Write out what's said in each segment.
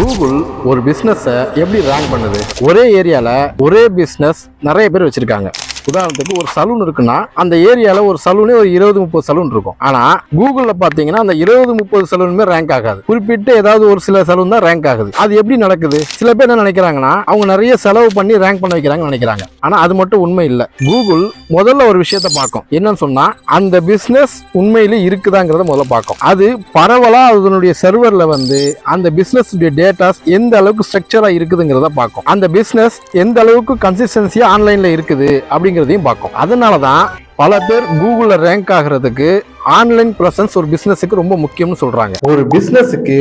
Google ஒரு பிஸ்னஸை எப்படி ரேங்க் பண்ணுது? ஒரே ஏரியால ஒரே பிஸ்னஸ் நிறைய பேர் வச்சிருக்காங்க. உதாரணத்துக்கு ஒரு சலூன் இருக்குன்னா அந்த ஏரியால ஒரு சலூனே ஒரு 20-30 சலூன் இருக்கும். ஆனா கூகுள்ல பாத்தீங்கன்னா அந்த 20-30 சலூனுமே ரேங்க் ஆகாது. குறிப்பிட்டு ஏதாவது ஒரு சில சலூன் தான் ரேங்க் ஆகுது. அது எப்படி நடக்குது? சில பேர் என்ன நினைக்கிறாங்கன்னா அவங்க நிறைய செலவு பண்ணி ரேங்க் பண்ண வைக்கிறாங்கன்னு நினைக்கிறாங்க. ஆனா அது மட்டும் உண்மை இல்லை. கூகுள் முதல்ல ஒரு விஷயத்த பார்க்கும். என்னன்னு சொன்னா அந்த பிசினஸ் உண்மையிலே இருக்குதாங்கிறத முதல்ல பார்க்கும். அது பரவலா அதனுடைய சர்வர்ல அந்த பிசினஸ் டேட்டாஸ் எந்த அளவுக்கு ஸ்ட்ரக்சரா இருக்குதுங்கிறத பார்க்கும். அந்த பிசினஸ் எந்த அளவுக்கு கன்சிஸ்டன்சியா ஆன்லைன்ல இருக்குது அப்படிங்கிறதையும் பார்க்கும். அதனாலதான் பல பேர் கூகுள்ல ரேங்க் ஆகிறதுக்கு ஆன்லைன் பிரசன்ஸ் ஒரு பிசினஸுக்கு ரொம்ப முக்கியம்னு சொல்றாங்க. ஒரு பிசினஸுக்கு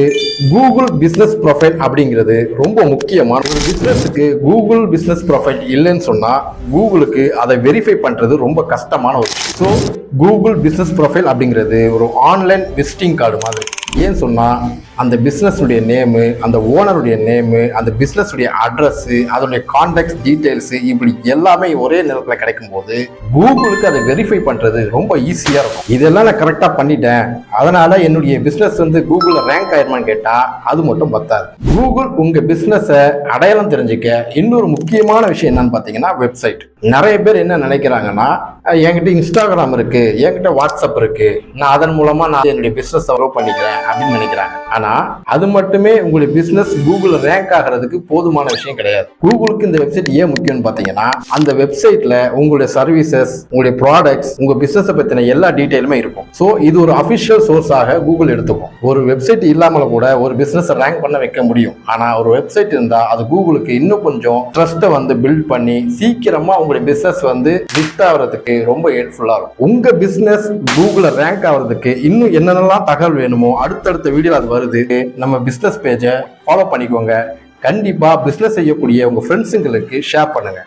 கூகுள் பிசினஸ் ப்ரொஃபைல் அப்படிங்கிறது ரொம்ப முக்கியமான. ஒரு பிசினஸுக்கு கூகுள் பிசினஸ் ப்ரொஃபைல் இல்லைன்னு சொன்னா கூகுளுக்கு அதை வெரிஃபை பண்றது ரொம்ப கஷ்டமான ஒரு விஷயம். ஸோ கூகுள் பிசினஸ் ப்ரொஃபைல் அப்படிங்கிறது ஒரு ஆன்லைன் விசிட்டிங் கார்டு மாதிரி. ஏன்னு சொன்னா அந்த பிசினஸுடைய நேமு, அந்த ஓனருடைய நேமு, அந்த பிசினஸுடைய அட்ரஸ், அதனுடைய கான்டாக்ட் டீடைல்ஸ், இப்படி எல்லாமே ஒரே நேரத்தில் கிடைக்கும் போது கூகுளுக்கு அதை வெரிஃபை பண்றது ரொம்ப ஈஸியா இருக்கும். இதெல்லாம் நான் கரெக்டா பண்ணிட்டேன், அதனால என்னுடைய பிசினஸ் கூகுள்ல ரேங்க் ஆயிருமான்னு கேட்டா அது மட்டும் பத்தாது. கூகுள் உங்க பிசினஸை அடையாளம் தெரிஞ்சுக்க இன்னொரு முக்கியமான விஷயம் என்னன்னு பாத்தீங்கன்னா வெப்சைட். நிறைய பேர் என்ன நினைக்கிறாங்கன்னா என்கிட்ட இன்ஸ்டாகிராம் இருக்கு, என்கிட்ட வாட்ஸ்அப் இருக்கு, நான் அதன் மூலமா நான் என்னுடைய பிசினஸ் க்ரோ பண்ணிக்கிறேன் அப்படின்னு நினைக்கிறாங்க. ஆனா அது மட்டுமே உங்களுடைய பிசினஸ் கூகுள் ரேங்க் ஆகிறதுக்கு போதுமான விஷயம் கிடையாது. கூகுளுக்கு இந்த வெப்சைட் ஏன் முக்கியம்னு பாத்தீங்கன்னா அந்த வெப்சைட்ல உங்களுடைய சர்வீசஸ், உங்களுடைய ப்ராடக்ட்ஸ், உங்க பிசினஸ் பத்தின எல்லா டீடைலுமே இருக்கும். சோ இது ஒரு அபிஷியல் சோர்ஸாக கூகுள் எடுத்துக்கும். ஒரு வெப்சைட் இல்லாமல கூட ஒரு பிசினஸ் ரேங்க் பண்ண வைக்க முடியும். ஆனா ஒரு வெப்சைட் இருந்தா அது கூகுளுக்கு இன்னும் கொஞ்சம் ட்ரஸ்ட்டை பில்ட் பண்ணி சீக்கிரமா உங்களுடைய பிசினஸ் லிஸ்ட் ஆகிறதுக்கு ரொம்ப ஹெல்ப்ஃபுல்லா இருக்கும். உங்க பிசினஸ் கூகுள்ல ரேங்க் ஆகிறதுக்கு இன்னும் என்னென்னலாம் தகவல் வேணுமோ அடுத்தடுத்த வீடியோ அது வருது. நம்ம பிசினஸ் பேஜை ஃபாலோ பண்ணிக்கோங்க. கண்டிப்பா பிசினஸ் செய்யக்கூடிய உங்க ஃப்ரெண்ட்ஸுங்களுக்கு ஷேர் பண்ணுங்க.